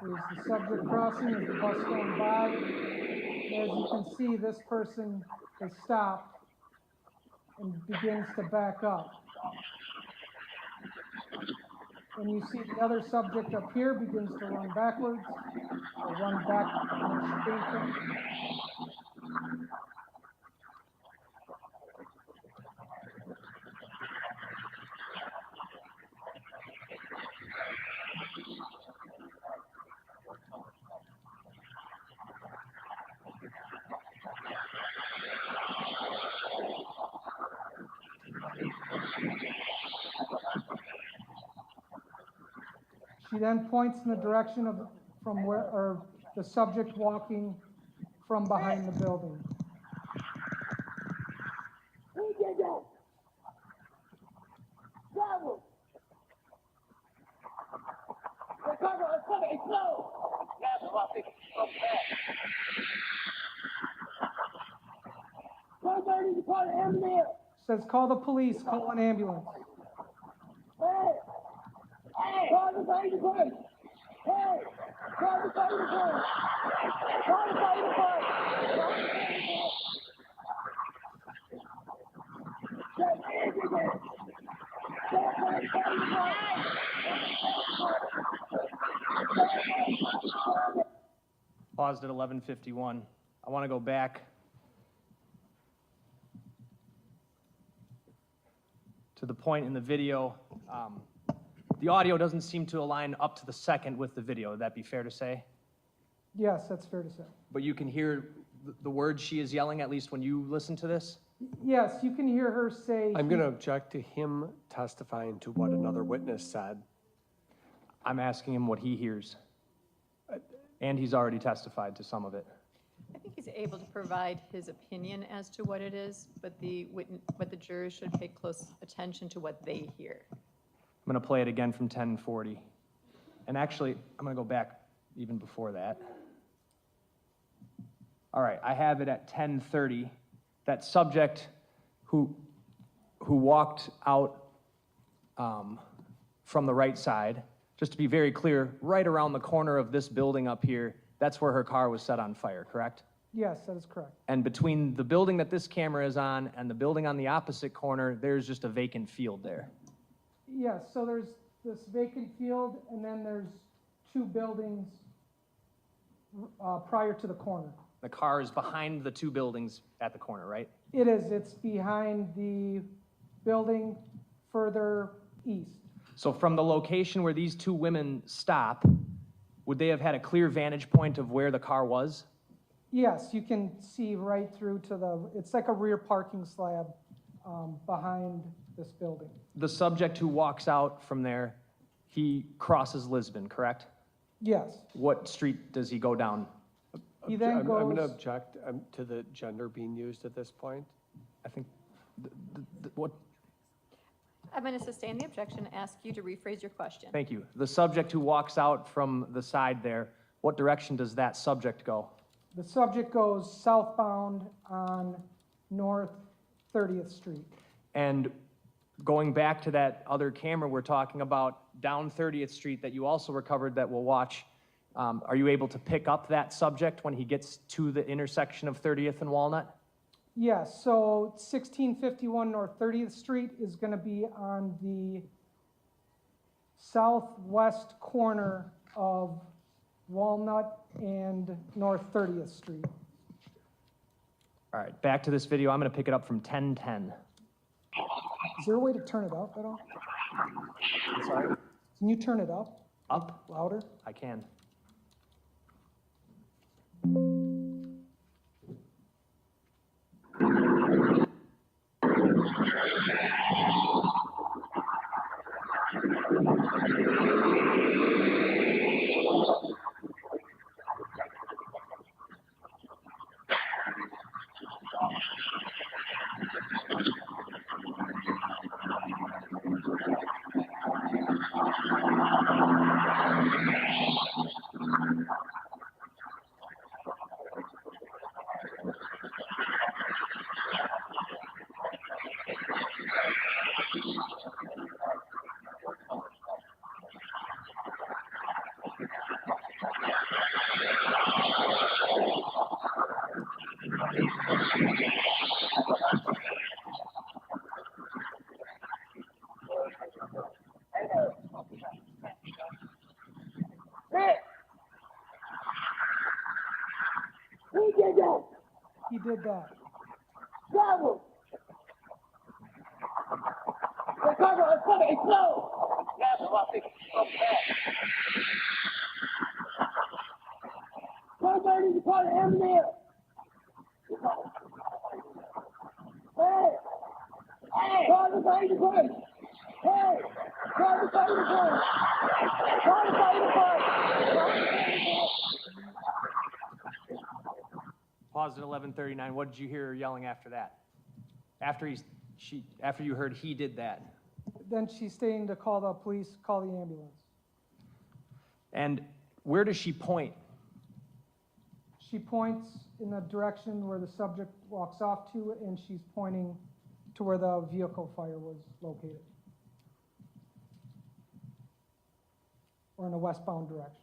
There's the subject crossing, there's the bus going by. As you can see, this person has stopped and begins to back up. And you see the other subject up here begins to run backwards, or run back where she came from. She then points in the direction of from where, or the subject walking from behind the building. Who did that? Travel. Recover, it's slow. That's what I think it's so bad. Somebody needs to call an ambulance. Says, call the police, call an ambulance. Hey! Hey! Call the fire department! Hey! Call the fire department! Call the fire department! That's everything! That's fire department! Paused at 11:51. I want to go back to the point in the video. The audio doesn't seem to align up to the second with the video. Would that be fair to say? Yes, that's fair to say. But you can hear the words she is yelling, at least when you listen to this? Yes, you can hear her say. I'm going to object to him testifying to what another witness said. I'm asking him what he hears. And he's already testified to some of it. I think he's able to provide his opinion as to what it is, but the jurors should pay close attention to what they hear. I'm going to play it again from 10:40. And actually, I'm going to go back even before that. All right, I have it at 10:30. That subject who walked out from the right side, just to be very clear, right around the corner of this building up here, that's where her car was set on fire, correct? Yes, that is correct. And between the building that this camera is on and the building on the opposite corner, there's just a vacant field there. Yes, so there's this vacant field, and then there's two buildings prior to the corner. The car is behind the two buildings at the corner, right? It is, it's behind the building further east. So from the location where these two women stop, would they have had a clear vantage point of where the car was? Yes, you can see right through to it's like a rear parking slab behind this building. The subject who walks out from there, he crosses Lisbon, correct? Yes, What street does he go down? he then I'm going to goes, object to the gender being used at this point. I think, what, I'm going to sustain the objection, ask you to rephrase your question. thank you. The subject who walks out from the side there, what direction does that subject go? the subject goes southbound on North 30th Street. And going back to that other camera we're talking about, down 30th Street that you also recovered that we'll watch, are you able to pick up that subject when he gets to the intersection of 30th and Walnut? Yes, so 1651 North 30th Street is going to be on the southwest corner of Walnut and North 30th Street. All right, back to this video. I'm going to pick it up from 10:10. Is there a way to turn it up at all? I'm sorry? Can you turn it up Up? louder? I can. Who did that? He did that. Travel. The cover is coming. It's slow. That's what I think. Somebody needs to call the engineer. Hey! Hey! Call the fire department. Hey! Call the fire department. Call the fire department. Pause at 11:39. What did you hear her yelling after that? After you heard he did that. Then she's saying to call the police, call the ambulance. And where does she point? She points in the direction where the subject walks off to, and she's pointing to where the vehicle fire was located. Or in a westbound direction.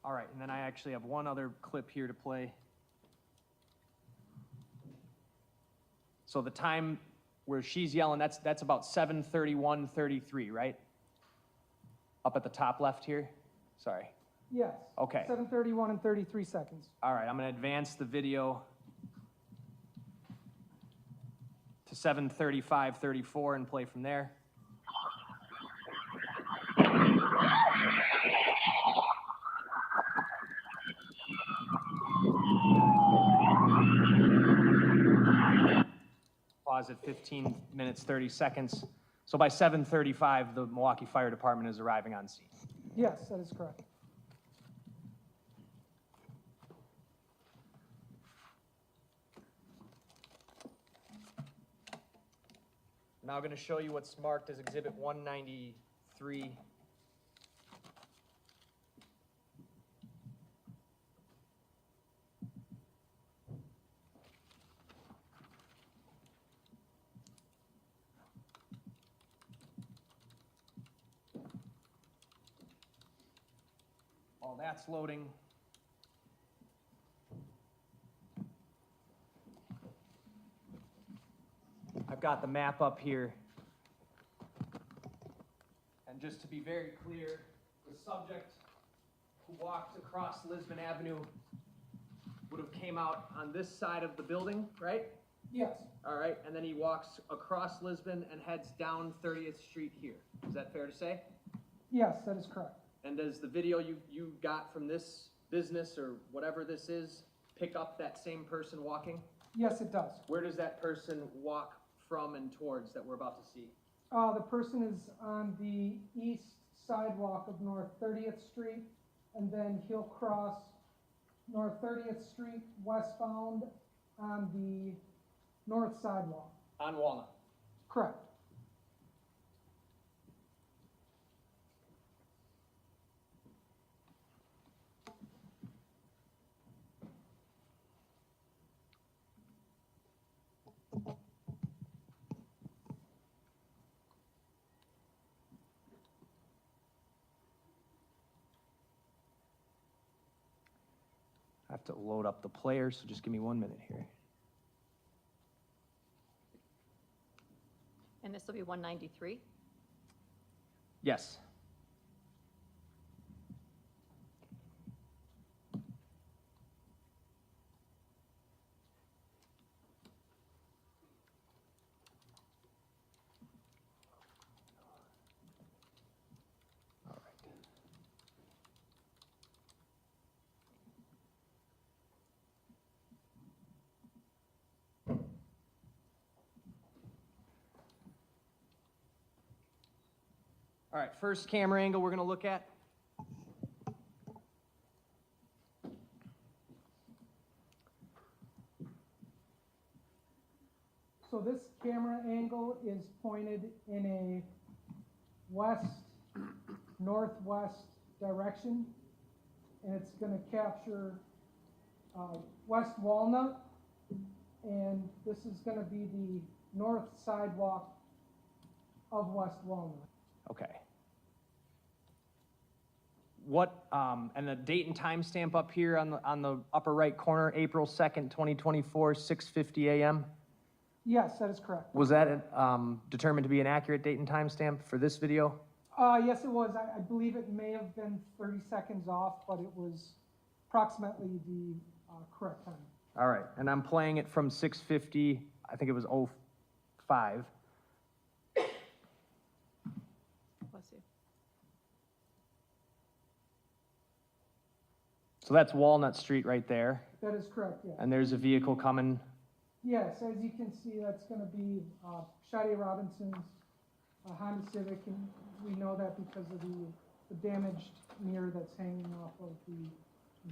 All right, and then I actually have one other clip here to play. So the time where she's yelling, that's about 7:31:33, right? Up at the top left here? Sorry. Yes. Okay. 7:31 and 33 seconds. All right, I'm going to advance the video to 7:35:34 and play from there. Pause at 15 minutes, 30 seconds. So by 7:35, the Milwaukee Fire Department is arriving on scene. Yes, that is correct. Now I'm going to show you what's marked as Exhibit 193. While that's loading, I've got the map up here. And just to be very clear, the subject who walked across Lisbon Avenue would have came out on this side of the building, right? Yes. All right, and then he walks across Lisbon and heads down 30th Street here. Is that fair to say? Yes, that is correct. And does the video you got from this business or whatever this is pick up that same person walking? Yes, it does. Where does that person walk from and towards that we're about to see? The person is on the east sidewalk of North 30th Street, and then he'll cross North 30th Street westbound on the north sidewalk. On Walnut. Correct. I have to load up the player, so just give me 1 minute here. And this will be 193? Yes. All right. All right, first camera angle we're going to look at. So this camera angle is pointed in a west-northwest direction, and it's going to capture West Walnut, and this is going to be the north sidewalk of West Walnut. Okay. and the date and time stamp up here on the upper right corner, April 2nd, 2024, 6:50 a.m.? Yes, that is correct. Was that determined to be an accurate date and time stamp for this video? Yes, it was. I believe it may have been 30 seconds off, but it was approximately the correct time. All right, and I'm playing it from 6:50, I think it was 05. Bless you. So that's Walnut Street right there, That is correct, yes. and there's a vehicle coming. Yes, as you can see, that's going to be Sade Robinson's Honda Civic, and we know that because of the damaged mirror that's hanging off of the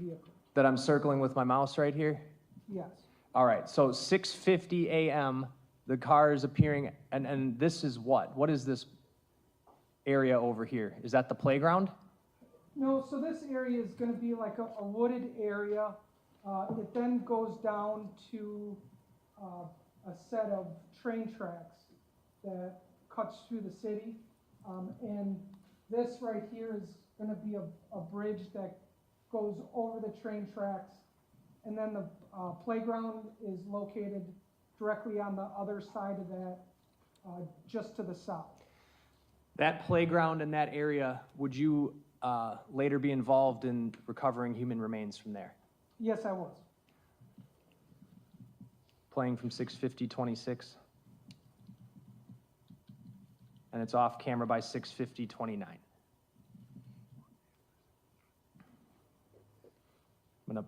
vehicle. That I'm circling with my mouse right here? Yes, All right, so 6:50 a.m., the car is appearing, and this is what? What is this area over here? Is that the playground? no, so this area is going to be like a wooded area. It then goes down to a set of train tracks that cuts through the city. And this right here is going to be a bridge that goes over the train tracks. And then the playground is located directly on the other side of that, just to the south. That playground in that area, would you later be involved in recovering human remains from there? Yes, I was. Playing from 6:50:26. And it's off camera by 6:50:29. I'm gonna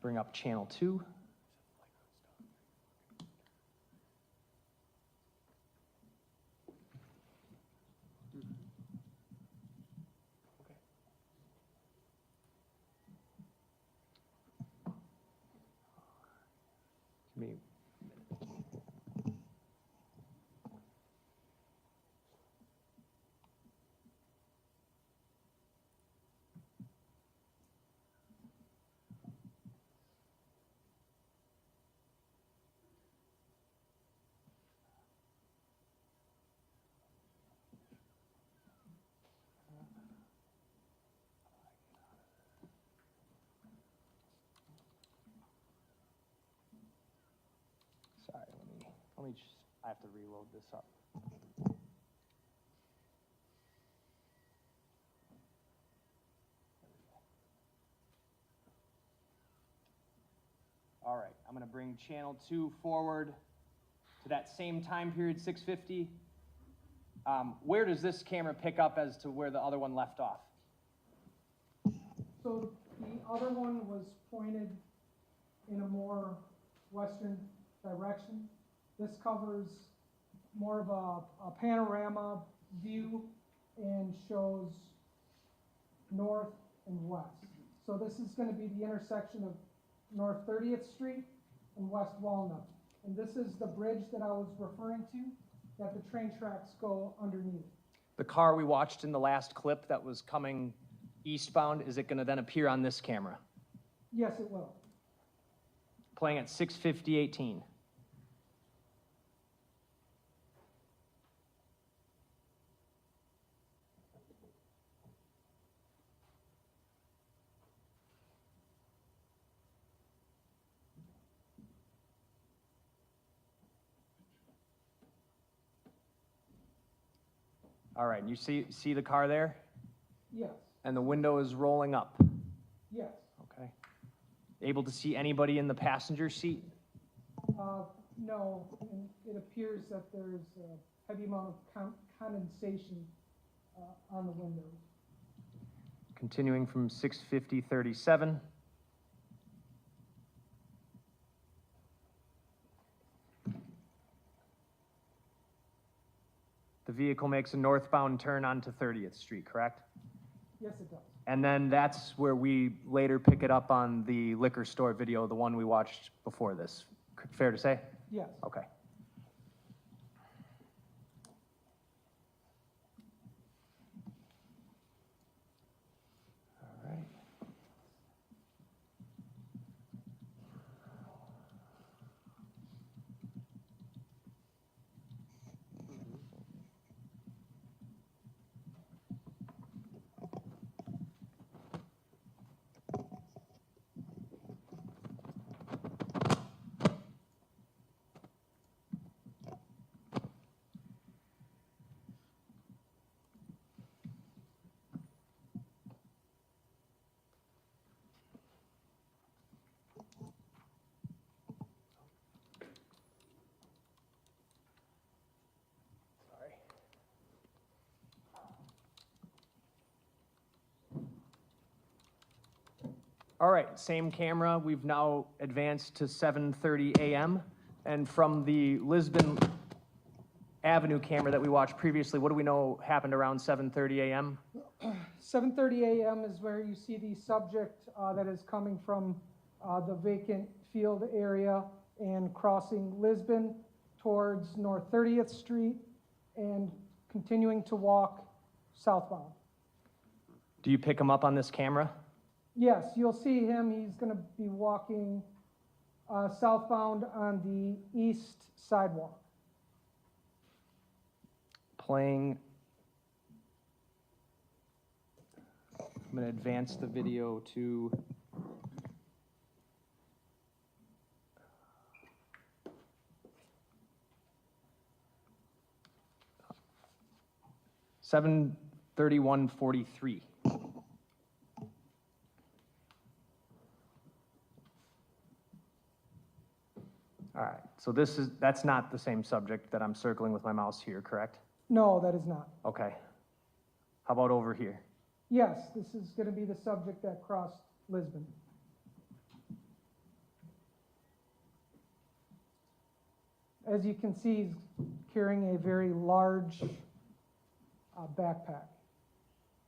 bring up channel 2. Give me Sorry, let me just, I have to reload this up. All right, I'm gonna bring channel 2 forward to that same time period, 6:50. Where does this camera pick up as to where the other one left off? So the other one was pointed in a more western direction. This covers more of a panorama view and shows north and west. So this is going to be the intersection of North 30th Street and West Walnut. And this is the bridge that I was referring to, that the train tracks go underneath. The car we watched in the last clip that was coming eastbound, is it gonna then appear on this camera? Yes, it will. Playing at 6:50:18. All right, and you see the car there? Yes, And the window is rolling up, yes. okay? Able to see anybody in the passenger seat? No, and it appears that there's a heavy amount of condensation on the windows. Continuing from 6:50:37. The vehicle makes a northbound turn onto 30th Street, correct? Yes, it does. And then that's where we later pick it up on the liquor store video, the one we watched before this. Fair to say? Yes. Okay. All right. All right, same camera. We've now advanced to 7:30 a.m. And from the Lisbon Avenue camera that we watched previously, what do we know happened around 7:30 a.m.? 7:30 a.m. is where you see the subject that is coming from the vacant field area and crossing Lisbon towards North 30th Street and continuing to walk southbound. Do you pick him up on this camera? Yes, you'll see him. He's going to be walking southbound on the east sidewalk. Playing. I'm going to advance the video to 7:31:43. All right, so that's not the same subject that I'm circling with my mouse here, correct? No, that is not. Okay. How about over here? Yes, this is going to be the subject that crossed Lisbon. As you can see, he's carrying a very large backpack.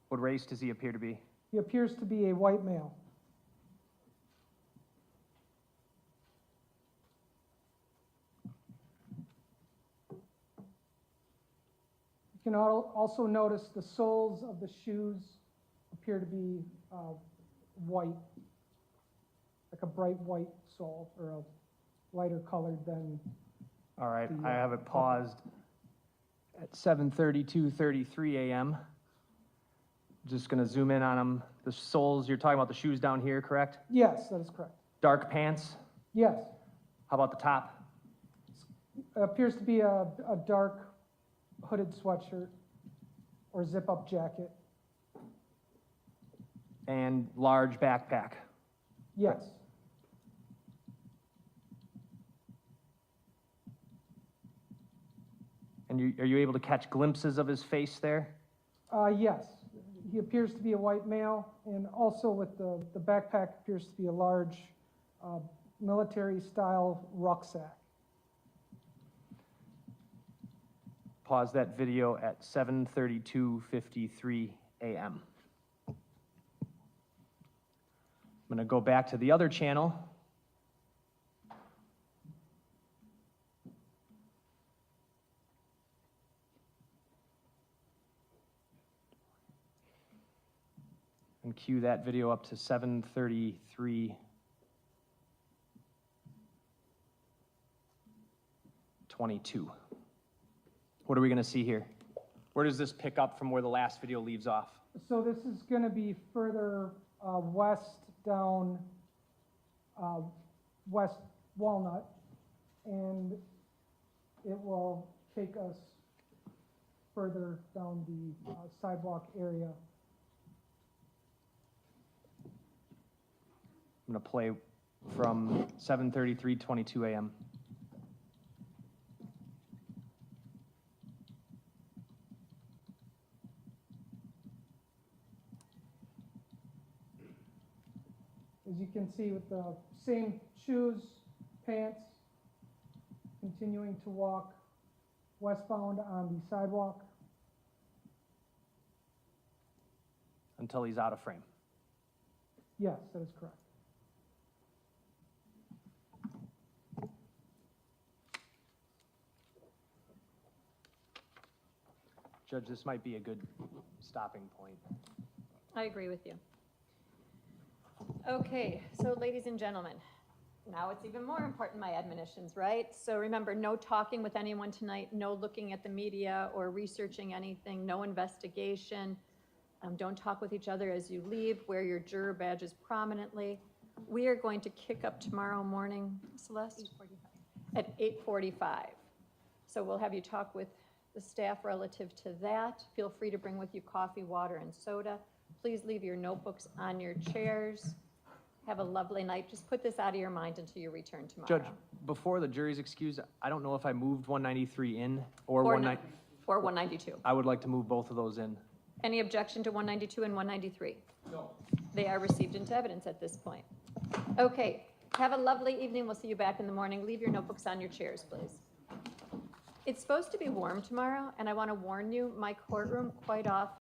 What race does he appear to be? He appears to be a white male. You can also notice the soles of the shoes appear to be white, like a bright white sole, or a lighter colored than. All right, the, I have it paused at 7:32:33 a.m. Just going to zoom in on him. The soles, you're talking about the shoes down here, correct? Yes, that is correct. Dark pants. Yes, How about the top? it appears to be a dark hooded sweatshirt or zip-up jacket. And large backpack. Yes. And are you able to catch glimpses of his face there? Yes, he appears to be a white male, and also with the backpack appears to be a large military-style rucksack. Pause that video at 7:32:53 a.m. I'm going to go back to the other channel. And cue that video up to 7:33:22. What are we going to see here? Where does this pick up from where the last video leaves off? So this is going to be further west down West Walnut, and it will take us further down the sidewalk area. I'm going to play from 7:33:22 a.m. As you can see, with the same shoes, pants, continuing to walk westbound on the sidewalk. Until he's out of frame. Yes, that is correct. Judge, this might be a good stopping point. I agree with you. Okay, so ladies and gentlemen, now it's even more important, my admonitions, right? So remember, no talking with anyone tonight, no looking at the media or researching anything, no investigation. Don't talk with each other as you leave, wear your juror badges prominently. We are going to kick up tomorrow morning, Celeste? 8:45. At 8:45. So we'll have you talk with the staff relative to that. Feel free to bring with you coffee, water, and soda. Please leave your notebooks on your chairs. Have a lovely night. Just put this out of your mind until you return tomorrow. Judge, before the jury's excused, I don't know if I moved 193 in or 190. Or 192. I would like to move both of those in. Any objection to 192 and 193? No. They are received into evidence at this point. Okay, have a lovely evening. We'll see you back in the morning. Leave your notebooks on your chairs, please. It's supposed to be warm tomorrow, and I want to warn you, my courtroom quite often